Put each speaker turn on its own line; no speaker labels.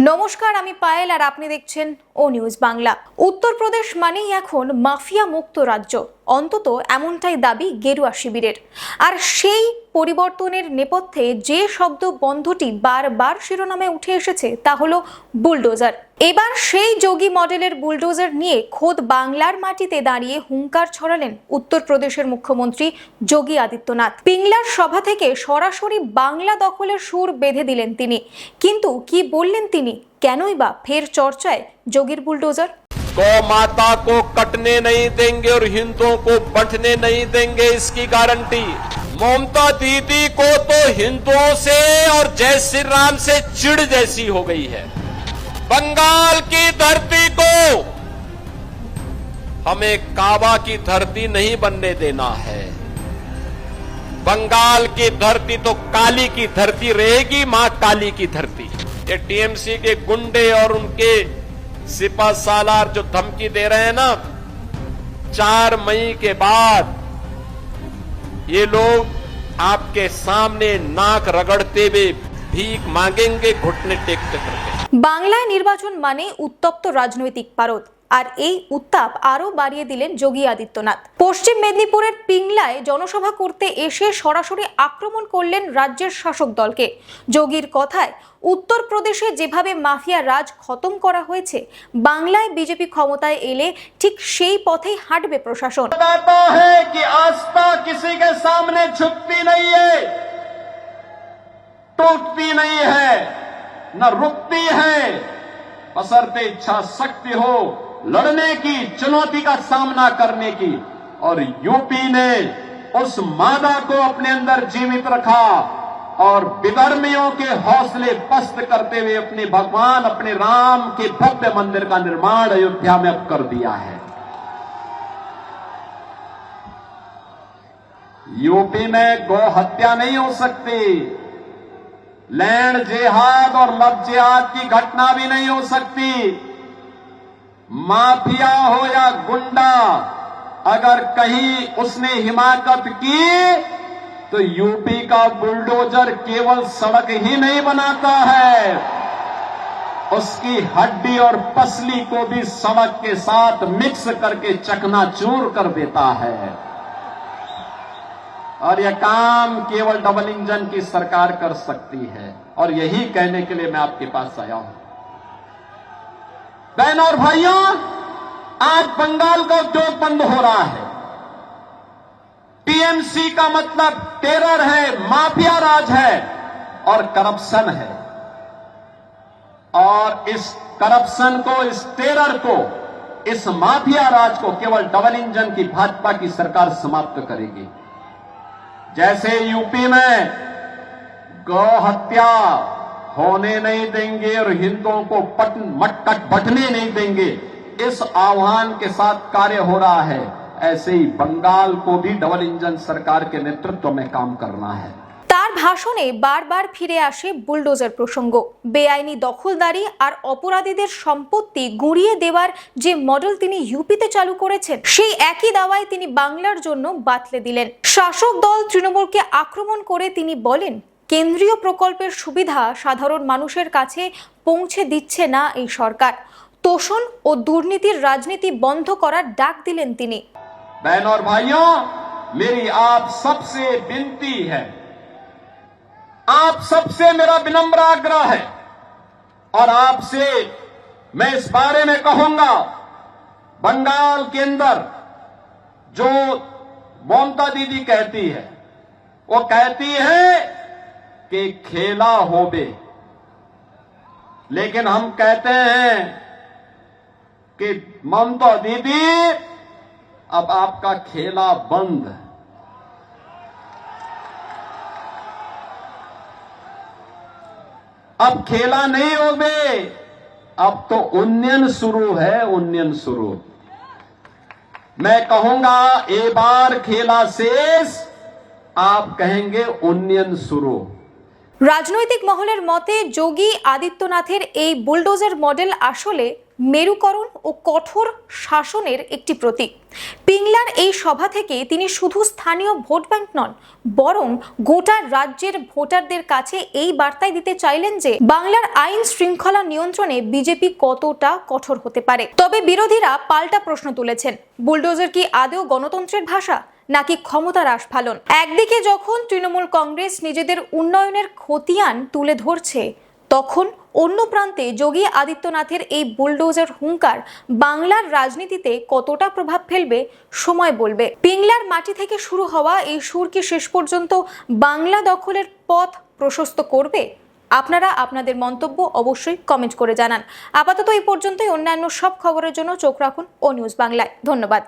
নমস্কার, আমি পায়েল আর আপনি দেখছেন ও নিউজ বাংলা। উত্তরপ্রদেশ মানেই এখন মাফিয়া মুক্ত রাজ্য, অন্তত এমনটাই দাবি গেরুয়া শিবিরের। আর সেই পরিবর্তনের নেপথ্যে যে শব্দ বন্ধটি বারবার শিরোনামে উঠে এসেছে তা হলো বুলডোজার। এবার সেই যোগী মডেলের বুলডোজার নিয়ে খোদ বাংলার মাটিতে দাঁড়িয়ে হুঙ্কার ছড়ালেন উত্তরপ্রদেশের মুখ্যমন্ত্রী যোগী আদিত্যনাথ। পিংলার সভা থেকে সরাসরি বাংলা দখলের সুর বেঁধে দিলেন তিনি। কিন্তু কি বললেন তিনি? কেনই বা ফের চর্চায় যোগীর বুলডোজার?
गौ माता को कटने नहीं देंगे और हिंदुओं को बंटने नहीं देंगे, इसकी गारंटी। ममता दीदी को तो हिंदुओं से और जय श्री राम से चिढ़ जैसी हो गई है। बंगाल की धरती को हमें काबा की धरती नहीं बनने देना है। बंगाल की धरती तो काली की धरती रहेगी, मां काली की धरती। ये टीएमसी के गुंडे और उनके सिपा सालार जो धमकी दे रहे हैं ना, 4 मई के बाद ये लोग आपके सामने नाक रगड़ते हुए भीख मांगेंगे, घुटने टेकते करके।
বাংলায় নির্বাচন মানে উত্তপ্ত রাজনৈতিক পারদ, আর এই উত্তাপ আরো বাড়িয়ে দিলেন যোগী আদিত্যনাথ। পশ্চিম মেদিনীপুরের পিংলায় জনসভা করতে এসে সরাসরি আক্রমণ করলেন রাজ্যের শাসক দলকে। যোগীর কথায় উত্তরপ্রদেশে যেভাবে মাফিয়া রাজ খতম করা হয়েছে, বাংলায় বিজেপি ক্ষমতায় এলে ঠিক সেই পথেই হাঁটবে প্রশাসন।
बताता है कि आस्था किसी के सामने झुकती नहीं है, टूटती नहीं है, न रुकती है, बशर्ते इच्छा शक्ति हो लड़ने की, चुनौती का सामना करने की। और यूपी ने उस मादा को अपने अंदर जीवित रखा और विधर्मियों के हौसले पस्त करते हुए अपने भगवान, अपने राम के भव्य मंदिर का निर्माण अयोध्या में अब कर दिया है। यूपी में गौ हत्या नहीं हो सकती, लैंड जिहाद और लव जिहाद की घटना भी नहीं हो सकती। माफिया हो या गुंडा, अगर कहीं उसने हिमाकत की तो यूपी का बुलडोजर केवल सड़क ही नहीं बनाता है, उसकी हड्डी और पसली को भी सड़क के साथ मिक्स करके चकनाचूर कर देता है। और यह काम केवल डबल इंजन की सरकार कर सकती है। और यही कहने के लिए मैं आपके पास आया हूं। बहनों और भाइयों, आज बंगाल का उद्योग बंद हो रहा है। टीएमसी का मतलब टेरर है, माफिया राज है और करप्शन है। और इस करप्शन को, इस टेरर को, इस माफिया राज को केवल डबल इंजन की भाजपा की सरकार समाप्त करेगी। जैसे यूपी में गौ हत्या होने नहीं देंगे और हिंदुओं को बंटने नहीं देंगे, इस आह्वान के साथ कार्य हो रहा है, ऐसे ही बंगाल को भी डबल इंजन सरकार के नेतृत्व में काम करना है।
তার ভাষণে বারবার ফিরে আসে বুলডোজার প্রসঙ্গ। বেআইনি দখলদারি আর অপরাধীদের সম্পত্তি গুঁড়িয়ে দেওয়ার যে মডেল তিনি ইউপিতে চালু করেছেন, সেই একই দাওয়ায় তিনি বাংলার জন্য বাতলে দিলেন। শাসক দল তৃণমূলকে আক্রমণ করে তিনি বলেন, কেন্দ্রীয় প্রকল্পের সুবিধা সাধারণ মানুষের কাছে পৌঁছে দিচ্ছে না এই সরকার। তোষণ ও দুর্নীতির রাজনীতি বন্ধ করার ডাক দিলেন তিনি।
बहनों और भाइयों, मेरी आप सबसे विनती है, आप सबसे मेरा विनम्र आग्रह है और आपसे मैं इस बारे में कहूंगा, बंगाल के अंदर जो ममता दीदी कहती है, वो कहती है कि खेला होबे, लेकिन हम कहते हैं कि ममता दीदी अब आपका खेला बंद। अब खेला नहीं होगे, अब तो उन्नयन शुरू है, उन्नयन शुरू। मैं कहूंगा ए बार खेला शेष, आप कहेंगे उन्नयन शुरू।
রাজনৈতিক মহলের মতে যোগী আদিত্যনাথের এই বুলডোজার মডেল আসলে মেরুকরণ ও কঠোর শাসনের একটি প্রতীক। পিংলার এই সভা থেকে তিনি শুধু স্থানীয় ভোট ব্যাংক নন, বরং গোটা রাজ্যের ভোটারদের কাছে এই বার্তাই দিতে চাইলেন যে বাংলার আইন শৃঙ্খলা নিয়ন্ত্রণে বিজেপি কতটা কঠোর হতে পারে। তবে বিরোধীরা পাল্টা প্রশ্ন তুলেছেন, বুলডোজার কি আদৌ গণতন্ত্রের ভাষা নাকি ক্ষমতার আস্ফালন? একদিকে যখন তৃণমূল কংগ্রেস নিজেদের উন্নয়নের খতিয়ান তুলে ধরছে, তখন অন্য প্রান্তে যোগী আদিত্যনাথের এই বুলডোজার হুঙ্কার বাংলার রাজনীতিতে কতটা প্রভাব ফেলবে সময় বলবে। পিংলার মাটি থেকে শুরু হওয়া এই সুর কি শেষ পর্যন্ত বাংলা দখলের পথ প্রশস্ত করবে? আপনারা আপনাদের মন্তব্য অবশ্যই কমেন্ট করে জানান। আপাতত এই পর্যন্তই। অন্যান্য সব খবরের জন্য চোখ রাখুন ও নিউজ বাংলায়। ধন্যবাদ।